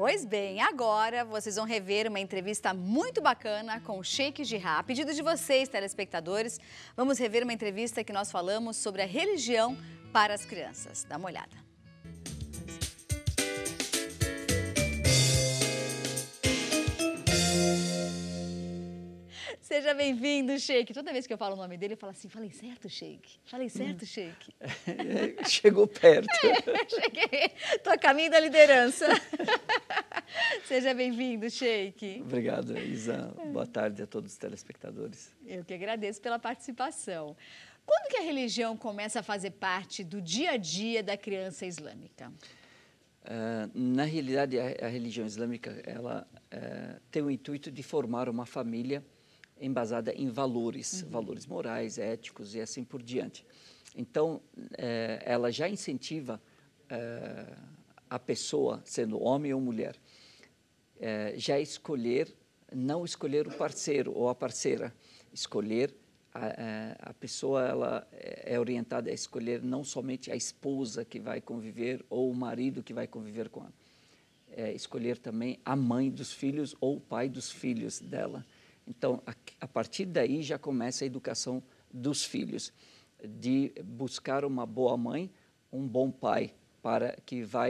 Pois bem, agora vocês vão rever uma entrevista muito bacana com o Sheik Jarrah. A pedido de vocês, telespectadores, vamos rever uma entrevista que nós falamos sobre a religião para as crianças. Dá uma olhada. Seja bem-vindo, Sheik. Toda vez que eu falo o nome dele, eu falo assim, falei certo, Sheik? Falei certo, Sheik? Chegou perto. Cheguei. Estou a caminho da liderança. Seja bem-vindo, Sheik. Obrigado, Isa. Boa tarde a todos os telespectadores. Eu que agradeço pela participação. Quando que a religião começa a fazer parte do dia a dia da criança islâmica? Na realidade, a religião islâmica ela tem o intuito de formar uma família embasada em valores, valores morais, éticos e assim por diante. Então, ela já incentiva a pessoa, sendo homem ou mulher, já não escolher o parceiro ou a parceira, escolher a pessoa, ela é orientada a escolher não somente a esposa que vai conviver ou o marido que vai conviver com ela, escolher também a mãe dos filhos ou o pai dos filhos dela. Então, a partir daí já começa a educação dos filhos, de buscar uma boa mãe, um bom pai, para que vá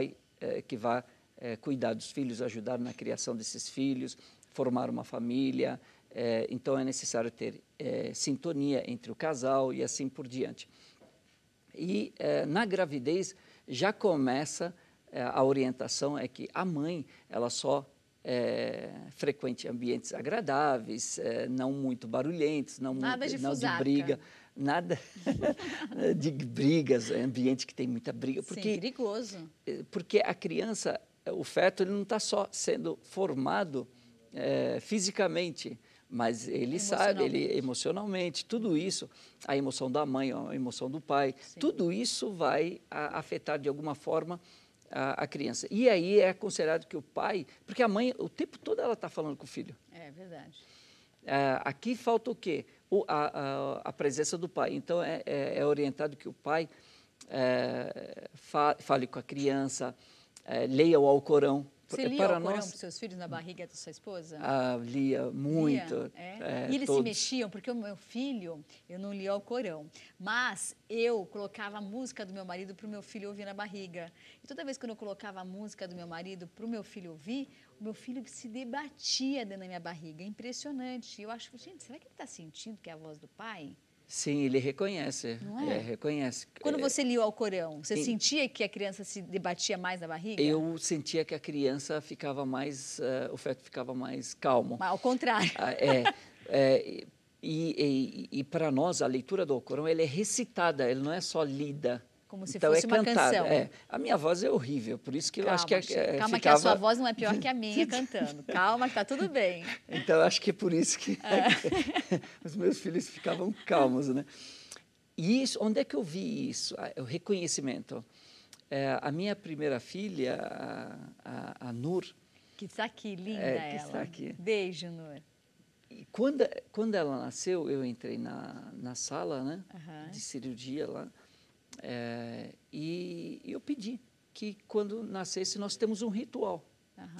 cuidar dos filhos, ajudar na criação desses filhos, formar uma família. Então, é necessário ter sintonia entre o casal e assim por diante. E na gravidez já começa a orientação, é que a mãe, ela só frequente ambientes agradáveis, não muito barulhentos, não de briga, nada de brigas, ambiente que tem muita briga. Sim, perigoso. Porque a criança, o feto, ele não está só sendo formado fisicamente, mas ele sabe, ele emocionalmente, tudo isso, a emoção da mãe, a emoção do pai, sim, tudo isso vai afetar de alguma forma a criança. E aí é considerado que o pai, porque a mãe o tempo todo ela está falando com o filho. É verdade. Aqui falta o quê? A presença do pai. Então é orientado que o pai fale com a criança, leia o Alcorão. Você lia o Alcorão para os seus filhos na barriga da sua esposa? Lia muito. E eles se mexiam, porque o meu filho, eu não lia o Alcorão, mas eu colocava a música do meu marido para o meu filho ouvir na barriga. E toda vez que eu colocava a música do meu marido para o meu filho ouvir, o meu filho se debatia dentro da minha barriga. Impressionante. Eu acho, gente, será que ele está sentindo que é a voz do pai? Sim, ele reconhece. Não é? Reconhece. Quando você lia o Alcorão, você sentia que a criança se debatia mais na barriga? Eu sentia que a criança ficava mais, o feto ficava mais calmo. Mas ao contrário. E para nós, a leitura do Alcorão, ela é recitada, ela não é só lida. Como se fosse uma canção. A minha voz é horrível, por isso que eu acho que calma, que a sua voz não é pior que a minha cantando. Calma, que tá tudo bem. Então, acho que é por isso que os meus filhos ficavam calmos, né? E isso, onde é que eu vi isso? O reconhecimento. A minha primeira filha, a Nur... Que está aqui, linda ela. Está aqui. Beijo, Nur. E quando ela nasceu, eu entrei na sala, né, de cirurgia lá, e eu pedi que quando nascesse nós temos um ritual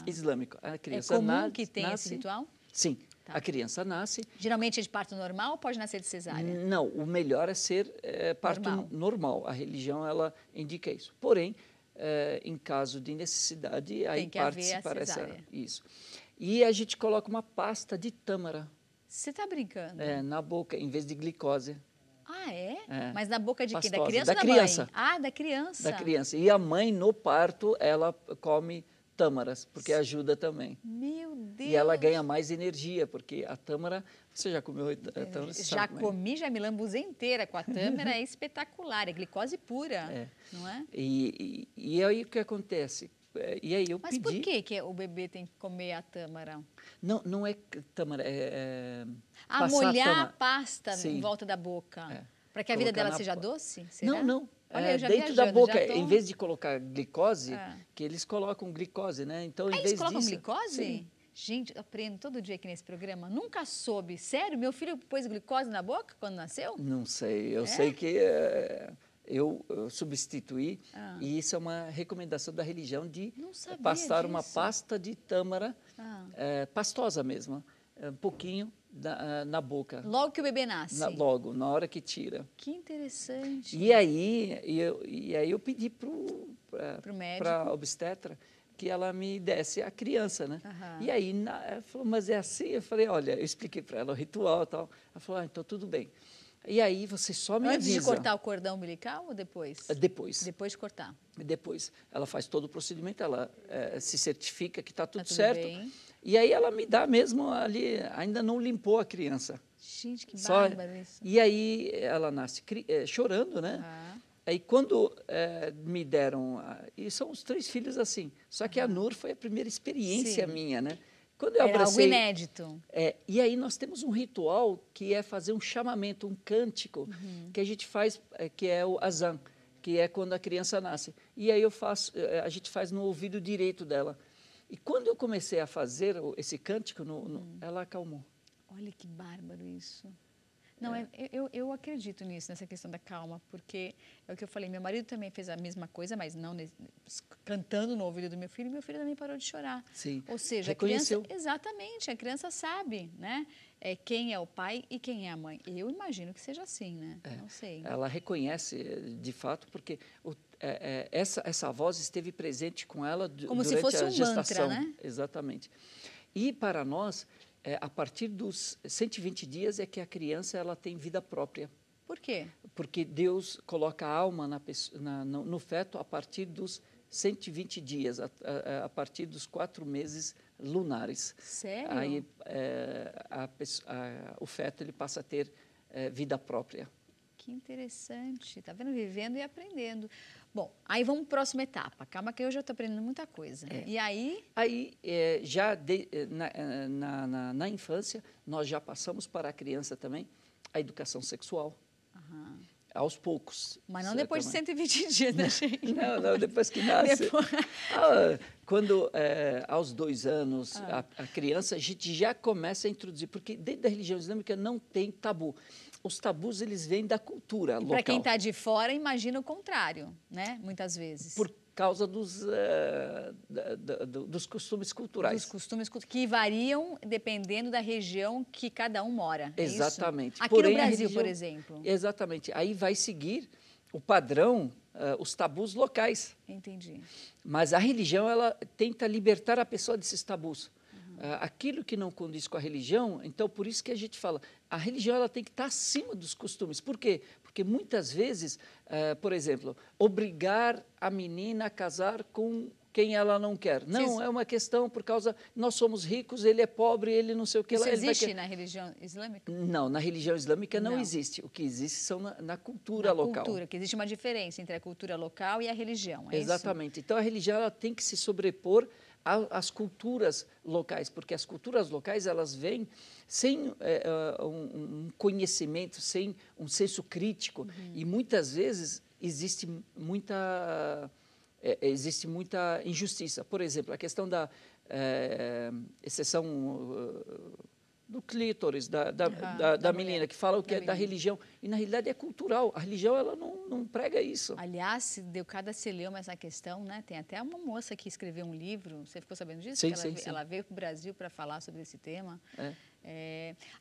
islâmico. A criança é comum que tenha esse ritual? Sim, a criança nasce. Geralmente é de parto normal ou pode nascer de cesárea? Não, o melhor é ser parto normal. A religião ela indica isso. Porém, em caso de necessidade, aí parte para isso. E a gente coloca uma pasta de tâmara. Você está brincando? Na boca, em vez de glicose. Ah, é? Mas na boca de quem? Da criança ou da criança? Mãe? Ah, da criança. Da criança. E a mãe, no parto, ela come tâmaras, porque ajuda também. Meu Deus! E ela ganha mais energia, porque a tâmara... Você já comeu tâmara? Já comi, já me lambuzei inteira com a tâmara, é espetacular, é glicose pura, não é? E aí o que acontece? E aí eu Mas por que o bebê tem que comer a tâmara? Não é tâmara, molhar a pasta em volta da boca, para que a vida dela seja doce? Será? Não. Olha, eu já dentro da boca, em vez de colocar glicose, que eles colocam glicose, né? Então, em vez eles colocam disso, glicose? Sim. Gente, eu aprendo todo dia aqui nesse programa. Nunca soube. Sério? Meu filho pôs glicose na boca quando nasceu? Não sei. Eu sei que substituir. E isso é uma recomendação da religião de Não sabia passar uma disso. pasta de tâmara, pastosa mesmo, um pouquinho na boca. Logo que o bebê nasce? Logo, na hora que tira. Que interessante. E aí eu pedi Pro médico? para a obstetra que ela me desse a criança, né? E aí ela falou, mas é assim? Eu falei, olha, eu expliquei para ela o ritual e tal. Ela falou, então tudo bem. E aí você só me Antes avisa. de cortar o cordão umbilical ou depois? Depois. Depois de cortar. Depois. Ela faz todo o procedimento, ela se certifica que está tudo tudo certo. bem. E aí ela me dá mesmo ali, ainda não limpou a criança. Gente, que bárbaro isso. E aí ela nasce chorando, né? Aí quando me deram, e são os 3 filhos assim, só que a Nur foi a primeira experiência minha, né? Quando eu Era abracei, algo inédito. E aí nós temos um ritual que é fazer um chamamento, um cântico, que a gente faz, que é o azan, que é quando a criança nasce. E aí a gente faz no ouvido direito dela. E quando eu comecei a fazer esse cântico, ela acalmou. Olha que bárbaro isso. Não, eu acredito nisso, nessa questão da calma, porque é o que eu falei, meu marido também fez a mesma coisa, mas não cantando no ouvido do meu filho também parou de chorar. Sim. Ou seja, reconheceu. A criança, exatamente, a criança sabe, né? Quem é o pai e quem é a mãe. Eu imagino que seja assim, né? Não sei. Ela reconhece, de fato, porque essa voz esteve presente com ela como durante se fosse a gestação. Mantra, né? Exatamente. E para nós, a partir dos 120 dias é que a criança ela tem vida própria. Por quê? Porque Deus coloca a alma no feto a partir dos 120 dias, a partir dos 4 meses lunares. Sério? Aí o feto ele passa a ter vida própria. Que interessante. Está vendo? Vivendo e aprendendo. Bom, aí vamos para a próxima etapa. Calma que eu já estou aprendendo muita coisa. E aí? Aí, na infância, nós já passamos para a criança também a educação sexual. Aos poucos. Mas não depois de 120 dias, né, gente? Não, depois que nasce. Depois... Quando, aos 2 anos, a criança, a gente já começa a introduzir, porque dentro da religião islâmica não tem tabu. Os tabus, eles vêm da cultura local. Para quem está de fora, imagina o contrário, né? Muitas vezes. Por causa dos costumes culturais. Dos costumes que variam dependendo da região que cada um mora. Exatamente. Aqui no Brasil, por exemplo. Exatamente. Aí vai seguir o padrão, os tabus locais. Entendi. Mas a religião, ela tenta libertar a pessoa desses tabus. Aquilo que não condiz com a religião, então por isso que a gente fala, a religião ela tem que estar acima dos costumes. Por quê? Porque muitas vezes, por exemplo, obrigar a menina a casar com quem ela não quer. Não, é uma questão por causa, nós somos ricos, ele é pobre, ele não sei o que. Isso existe na religião islâmica? Não, na religião islâmica não existe. O que existe são na cultura local. Cultura, que existe uma diferença entre a cultura local e a religião, é Exatamente. Isso? Então a religião ela tem que se sobrepor às culturas locais, porque as culturas locais elas vêm sem um conhecimento, sem um senso crítico, e muitas vezes existe muita injustiça. Por exemplo, a questão da exceção do clítoris, da menina, que fala o que é da religião. E, na realidade, é cultural. A religião ela não prega isso. Aliás, deu cada celeuma essa questão, né? Tem até uma moça que escreveu um livro, você ficou sabendo disso? Sim, ela veio para o Brasil para falar sobre esse tema.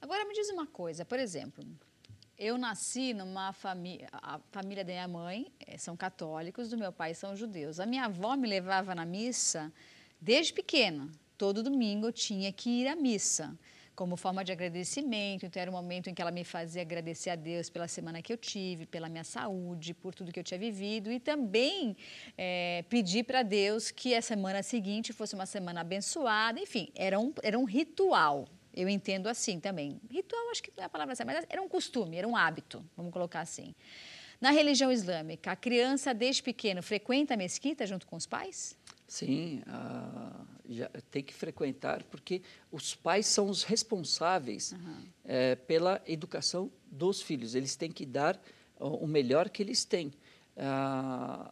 Agora, me diz uma coisa, por exemplo... Eu nasci numa família, a família da minha mãe são católicos, do meu pai são judeus. A minha avó me levava na missa desde pequena. Todo domingo eu tinha que ir à missa, como forma de agradecimento. Então era um momento em que ela me fazia agradecer a Deus pela semana que eu tive, pela minha saúde, por tudo que eu tinha vivido. E também pedir para Deus que a semana seguinte fosse uma semana abençoada. Enfim, era um ritual. Eu entendo assim também. Ritual, acho que não é a palavra certa, mas era um costume, era um hábito, vamos colocar assim. Na religião islâmica, a criança, desde pequeno, frequenta a mesquita junto com os pais? Sim, já tem que frequentar, porque os pais são os responsáveis pela educação dos filhos. Eles têm que dar o melhor que eles têm.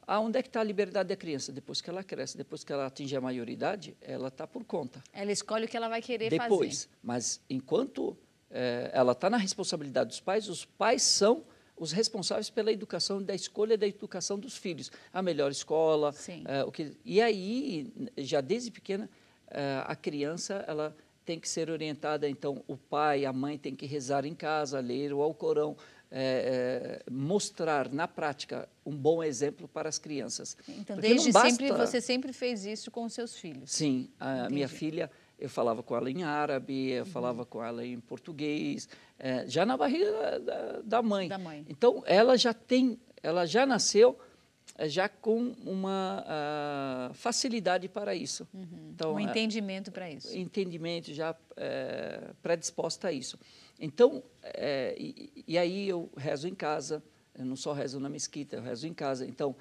Onde é que está a liberdade da criança? Depois que ela cresce, depois que ela atinge a maioridade, ela está por conta. Ela escolhe o que ela vai querer fazer. Depois, mas enquanto ela está na responsabilidade dos pais, os pais são os responsáveis pela educação, da escolha da educação dos filhos, a melhor escola, e aí, já desde pequena, a criança, ela tem que ser orientada, então o pai, a mãe tem que rezar em casa, ler o Alcorão, mostrar na prática um bom exemplo para as crianças. Então, desde sempre, você sempre fez isso com os seus filhos? Sim, a minha filha, eu falava com ela em árabe, eu falava com ela em português, já na barriga da mãe. Então, ela já nasceu já com uma facilidade para isso. Então, um entendimento para isso. Entendimento, já predisposta a isso. Então, e aí eu rezo em casa, eu não só rezo na mesquita, eu rezo em casa. Então,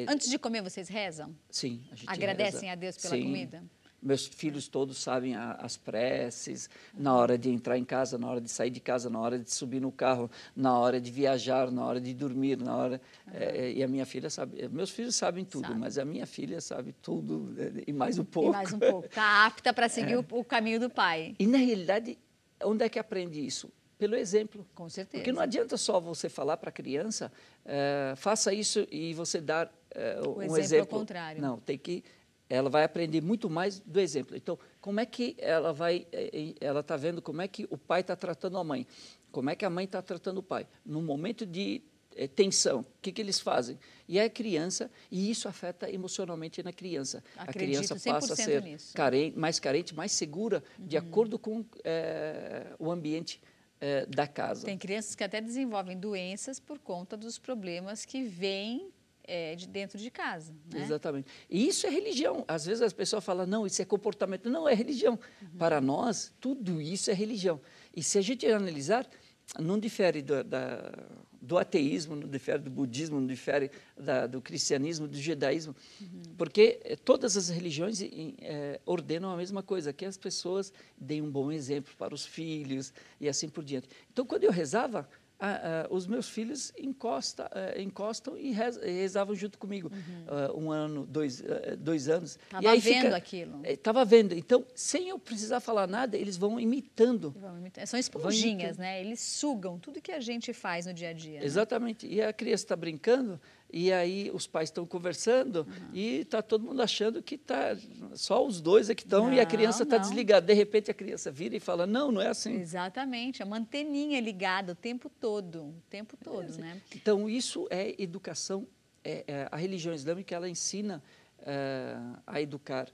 antes de comer, vocês rezam? Sim. A gente agradecem reza. A Deus pela comida? Meus filhos todos sabem as preces, na hora de entrar em casa, na hora de sair de casa, na hora de subir no carro, na hora de viajar, na hora de dormir, na hora... e a minha filha sabe, meus filhos sabem tudo, mas a minha filha sabe tudo e mais um pouco. E mais um pouco. Está apta para seguir o caminho do pai. E, na realidade, onde é que aprende isso? Pelo exemplo. Com certeza. Porque não adianta só você falar para a criança, faça isso e você dar um exemplo. Ao contrário. Não, ela vai aprender muito mais do exemplo. Então, como é que ela está vendo como é que o pai está tratando a mãe? Como é que a mãe está tratando o pai? No momento de tensão, o que eles fazem? E a criança, e isso afeta emocionalmente na criança. A criança passa a ser mais carente, mais segura, de acordo com o ambiente da casa. Tem crianças que até desenvolvem doenças por conta dos problemas que vêm de dentro de casa. Né? Exatamente. E isso é religião. Às vezes as pessoas falam, não, isso é comportamento. Não, é religião. Para nós, tudo isso é religião. E se a gente analisar, não difere do ateísmo, não difere do budismo, não difere do cristianismo, do judaísmo, porque todas as religiões ordenam a mesma coisa, que as pessoas deem um bom exemplo para os filhos e assim por diante. Então, quando eu rezava, os meus filhos encostam e rezavam junto comigo. 1 ano, 2 anos. Estava vendo aquilo. Estava vendo. Então, sem eu precisar falar nada, eles vão imitando. São esponjinhas, né? Eles sugam tudo que a gente faz no dia a dia. Exatamente. Né? E a criança está brincando, e aí os pais estão conversando, e está todo mundo achando que só os dois é que estão, e a criança está desligada. De repente, a criança vira e fala, não, não é assim. Exatamente. A anteninha ligada o tempo todo, né? Então, isso é educação. A religião islâmica, ela ensina a educar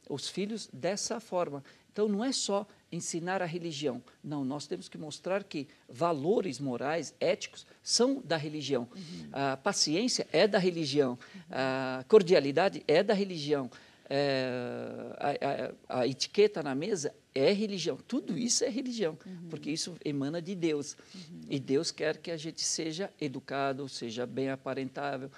os filhos dessa forma. Então, não é só ensinar a religião. Não, nós temos que mostrar que valores morais, éticos, são da religião. A paciência é da religião. A cordialidade é da religião. A etiqueta na mesa é religião. Tudo isso é religião, porque isso emana de Deus. E Deus quer que a gente seja educado, seja bem aparentado,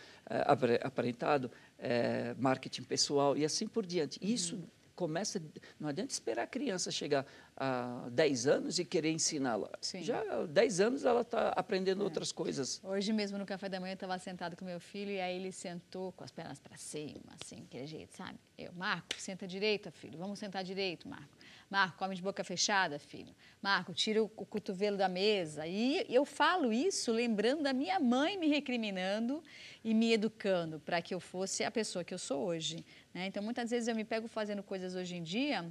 marketing pessoal e assim por diante. Isso começa, não adianta esperar a criança chegar a 10 anos e querer ensiná-la. Já há 10 anos ela está aprendendo outras coisas. Hoje mesmo no café da manhã eu estava sentado com meu filho e aí ele sentou com as pernas para cima, assim, aquele jeito, sabe? Marco, senta direito, filho, vamos sentar direito, Marco. Marco, come de boca fechada, filho. Marco, tira o cotovelo da mesa. E eu falo isso lembrando da minha mãe me recriminando e me educando para que eu fosse a pessoa que eu sou hoje. Né? Então, muitas vezes eu me pego fazendo coisas hoje em dia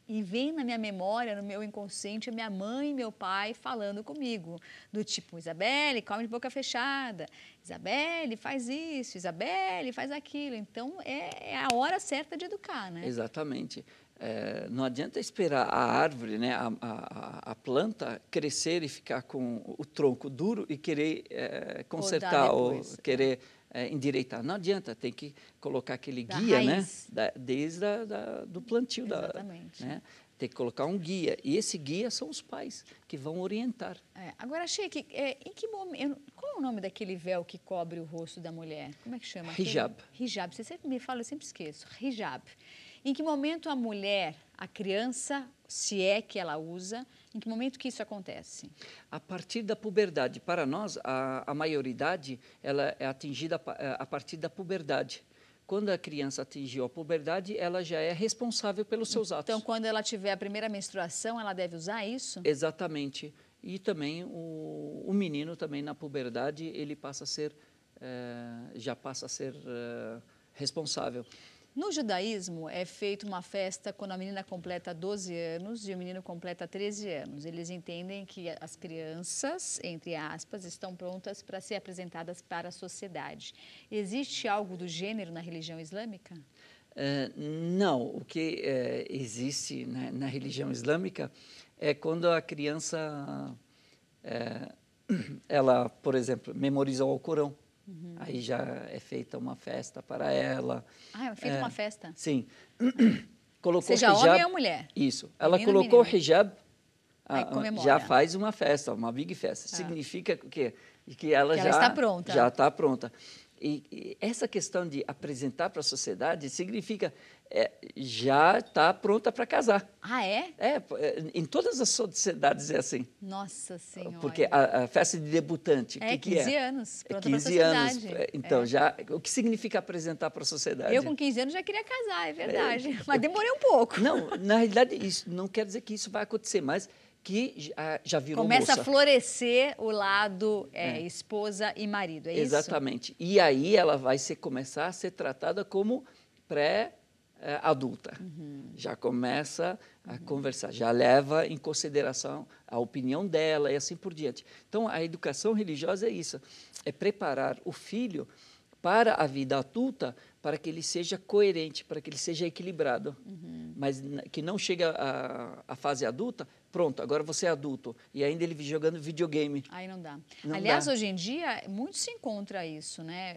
e vem na minha memória, no meu inconsciente, a minha mãe e meu pai falando comigo, do tipo, Isabelle, come de boca fechada, Isabelle, faz isso, Isabelle, faz aquilo. Então, é a hora certa de educar, né? Exatamente. Não adianta esperar a árvore, né, a planta crescer e ficar com o tronco duro e querer consertar ou querer endireitar. Não adianta, tem que colocar aquele guia, né, desde do plantio. Exatamente. Né? Tem que colocar um guia. E esse guia são os pais que vão orientar. Agora, Sheik, em que momento, qual é o nome daquele véu que cobre o rosto da mulher? Como é que chama? Hijab. Hijab. Você sempre me fala, eu sempre esqueço. Hijab. Em que momento a mulher, a criança, se é que ela usa, em que momento que isso acontece? A partir da puberdade. Para nós, a maioridade ela é atingida a partir da puberdade. Quando a criança atingiu a puberdade, ela já é responsável pelos seus atos. Então, quando ela tiver a primeira menstruação, ela deve usar isso? Exatamente. e também o menino também na puberdade ele passa a ser já passa a ser responsável. No judaísmo, é feita uma festa quando a menina completa 12 anos e o menino completa 13 anos. Eles entendem que as crianças, entre aspas, estão prontas para ser apresentadas para a sociedade. Existe algo do gênero na religião islâmica? Não. O que existe, né, na religião islâmica é quando a criança, ela, por exemplo, memoriza o Alcorão. Aí já é feita uma festa para ela. Ah, é feita uma festa? Sim. Colocou seja hijab, homem ou mulher? Isso. Ela Menino, colocou o menina. hijab, já comemora. faz uma festa, uma big festa. Significa que ela que já ela está pronta. Já está pronta. E essa questão de apresentar para a sociedade significa já está pronta para casar. Ah, é? Em todas as sociedades é assim. Nossa Senhora. Porque a festa de debutante, é 15 anos, pronta para a 15 anos. sociedade. Então, já, o que significa apresentar para a sociedade? Eu, com 15 anos, já queria casar, é verdade. Mas demorei um pouco. Não, na realidade, isso não quer dizer que isso vai acontecer, mas que já virou Começa moça. a florescer o lado esposa e marido, é isso? Exatamente. E aí ela vai começar a ser tratada como pré-adulta. Já começa a conversar, já leva em consideração a opinião dela e assim por diante. Então, a educação religiosa é isso, é preparar o filho para a vida adulta, para que ele seja coerente, para que ele seja equilibrado. Mas que não chega à fase adulta, pronto, agora você é adulto. E ainda ele jogando videogame. Aí não dá. Não Aliás, dá. hoje em dia, muito se encontra isso, né?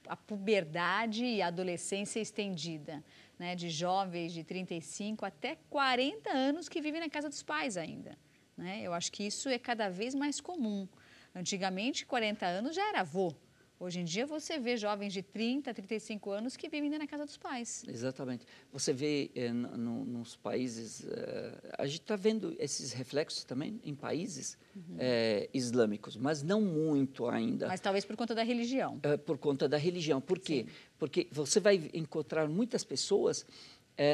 A puberdade e a adolescência estendida, né? De jovens de 35 até 40 anos que vivem na casa dos pais ainda, né? Eu acho que isso é cada vez mais comum. Antigamente, 40 anos já era avô. Hoje em dia, você vê jovens de 30, 35 anos que vivem na casa dos pais. Exatamente. Você vê nos países... a gente está vendo esses reflexos também em países islâmicos, mas não muito ainda. Mas talvez por conta da religião. Por conta da religião. Por quê? Sim. Porque você vai encontrar muitas pessoas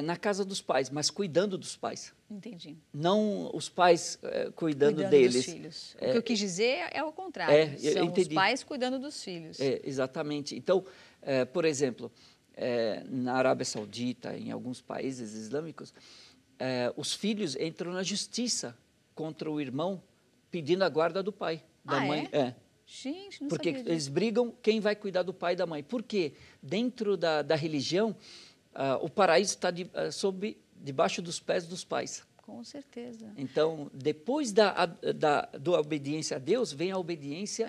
na casa dos pais, mas cuidando dos pais. Entendi. Não os pais cuidando deles. Dos filhos. O que eu quis dizer é o contrário. São os pais cuidando dos filhos. Exatamente. Então, por exemplo, na Arábia Saudita, em alguns países islâmicos, os filhos entram na justiça contra o irmão pedindo a guarda do pai, da mãe. Gente, não Porque sabia disso. eles brigam quem vai cuidar do pai e da mãe. Por quê? Dentro da religião, o paraíso está debaixo dos pés dos pais. Com certeza. Então, depois da obediência a Deus, vem a obediência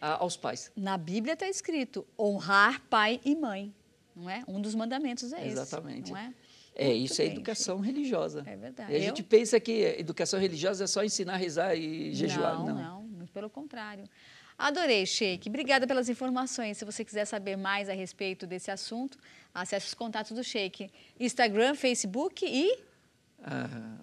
aos pais. Na Bíblia está escrito honrar pai e mãe, não é? Um dos mandamentos é esse. Exatamente. Não é? Isso é educação religiosa. É verdade. E a gente pensa que educação religiosa é só ensinar a rezar e jejuar. Não, muito pelo contrário. Adorei, Sheik. Obrigada pelas informações. Se você quiser saber mais a respeito desse assunto, acesse os contatos do Sheik. Instagram, Facebook e...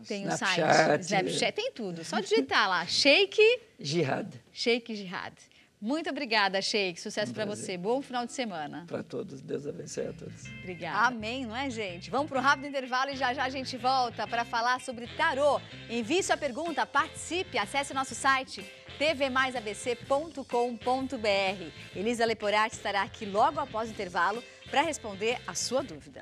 tem o site. Snapchat, tem tudo. Só digitar lá, Sheik Jihad. Sheik Jihad. Muito obrigada, Sheik. Sucesso para você. Bom final de semana. Para todos. Deus abençoe a todos. Obrigada. Amém, não é, gente? Vamos para um rápido intervalo e já a gente volta para falar sobre tarô. Envie sua pergunta, participe, acesse o nosso site tvmaisabc.com.br. Elisa Leporati estará aqui logo após o intervalo para responder a sua dúvida.